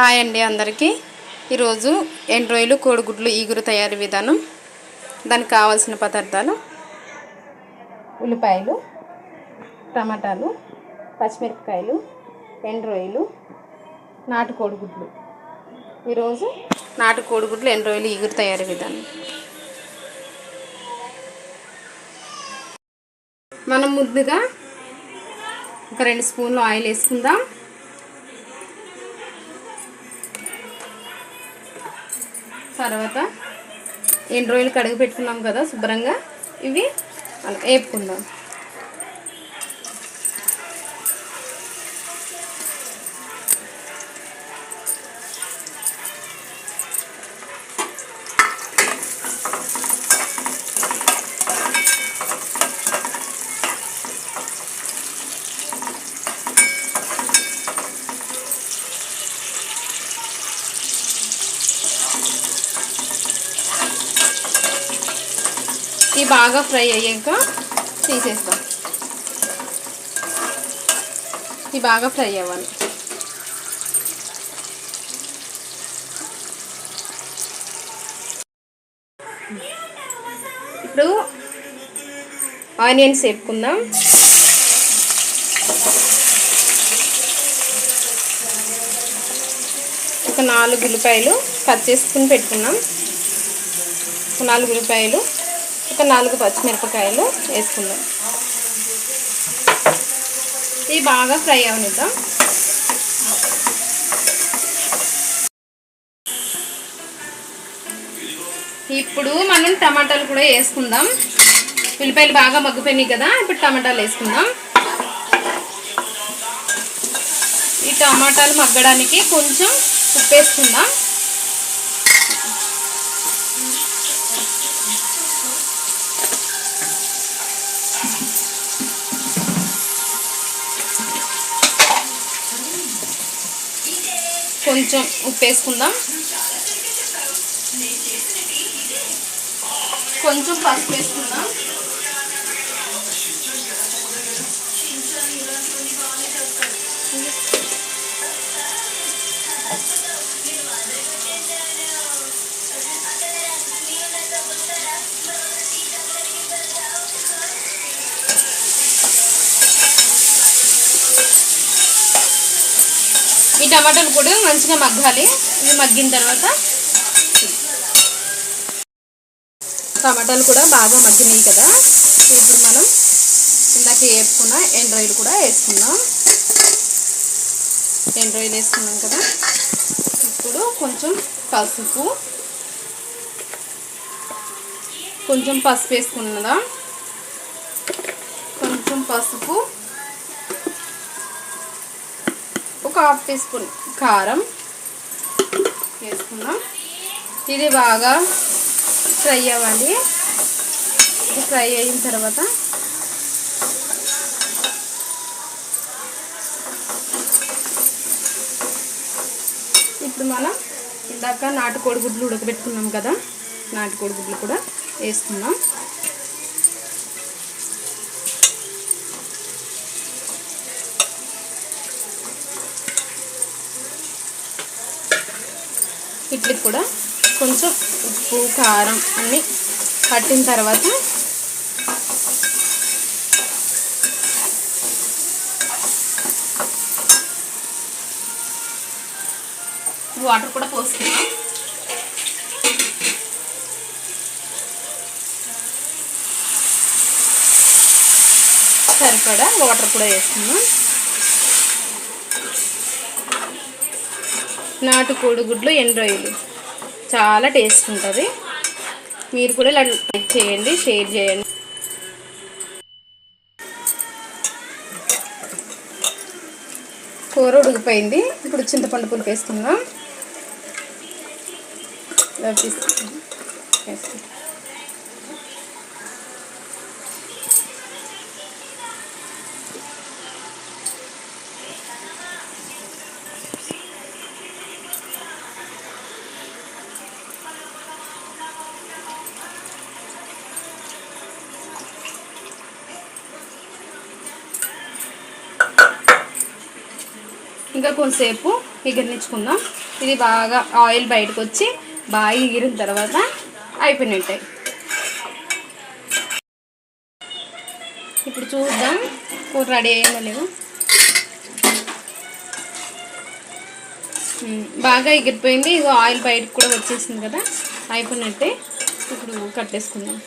Hi అండి అందరికీ. ఈరోజు ఎండ్రాయిలు కోడిగుడ్లు ఈగురు తయారీ విధానం. దానికి కావాల్సిన పదార్థాలు: ఉల్లిపాయలు, టమాటాలు, పచ్చిమిరపకాయలు, ఎండ్రాయిలు, నాటు కోడిగుడ్లు. ఈరోజు నాటు కోడిగుడ్లు ఎండ్రాయిలు ఈగురు తయారీ విధానం. మనం ముందుగా ఒక 2 స్పూన్లు ఆయిల్ వేసుకుందాం. తర్వాత ఎండ్రాయిలు కడిగి పెట్టుకున్నాం కదా శుభ్రంగా, ఇవి మనం వేపుకుందాం. ఇవి బాగా ఫ్రై అయ్యాక తీసేస్తాం. ఇవి బాగా ఫ్రై అవ్వాలి. ఇప్పుడు ఆనియన్స్ వేపుకుందాం. ఒక 4 ఉల్లిపాయలు కట్ చేసుకుని పెట్టుకున్నాం. 4 ఉల్లిపాయలు, ఒక 4 పచ్చిమిరపకాయలు వేసుకుందాం. ఇవి బాగా ఫ్రై అవనిద్దాం. ఇప్పుడు మనం టమాటాలు కూడా వేసుకుందాం. ఉల్లిపాయలు బాగా మగ్గిపోయినాయి కదా, ఇప్పుడు టమాటాలు వేసుకుందాం. ఈ టమాటాలు మగ్గడానికి కొంచెం ఉప్పు వేసుకుందాం. కొంచెం ఉప్పు వేసుకుందాం. కొంచెం పసుపు వేసుకుందాం. ఈ టమాటాలు కూడా మంచిగా మగ్గాలి. ఇవి మగ్గిన తర్వాత టమాటాలు కూడా బాగా మగ్గినాయి కదా, ఇప్పుడు మనం ఇందాక వేపుకున్న ఎండ్రాయిలు కూడా వేసుకుందాం. ఎండ్రాయిలు వేసుకున్నాం కదా, ఇప్పుడు కొంచెం పసుపు వేసుకున్నదా, కొంచెం పసుపు, ఒక 1/2 టీ స్పూన్ కారం వేసుకున్నాం. ఇది బాగా ఫ్రై అవ్వాలి. ఫ్రై అయిన తర్వాత ఇప్పుడు మనం ఇందాక నాటు కోడిగుడ్లు ఉడకబెట్టుకున్నాం కదా, నాటు కోడిగుడ్లు కూడా వేసుకున్నాం. వీటికి కూడా కొంచెం ఉప్పు కారం అన్నీ పట్టిన తర్వాత వాటర్ కూడా పోసుకున్నాం. సరిపడా వాటర్ కూడా వేసుకున్నాం. నాటు కోడిగుడ్లు ఎండ్రాయిలు చాలా టేస్ట్ ఉంటుంది. మీరు కూడా ఇలా లైక్ చేయండి, షేర్ చేయండి. కూర ఉడికిపోయింది. ఇప్పుడు చింతపండు పులుపు వేసుకుందాం. ఇంకా కొంచెంసేపు ఎగిరించుకుందాం. ఇది బాగా ఆయిల్ బయటకు వచ్చి బాగా ఎగిరిన తర్వాత అయిపోయినట్టే. ఇప్పుడు చూద్దాం కూర రెడీ అయిందో లేదో. బాగా ఎగిరిపోయింది. ఇగో ఆయిల్ బయటకు కూడా వచ్చేసింది కదా, అయిపోయినట్టే. ఇప్పుడు కట్టేసుకుందాం.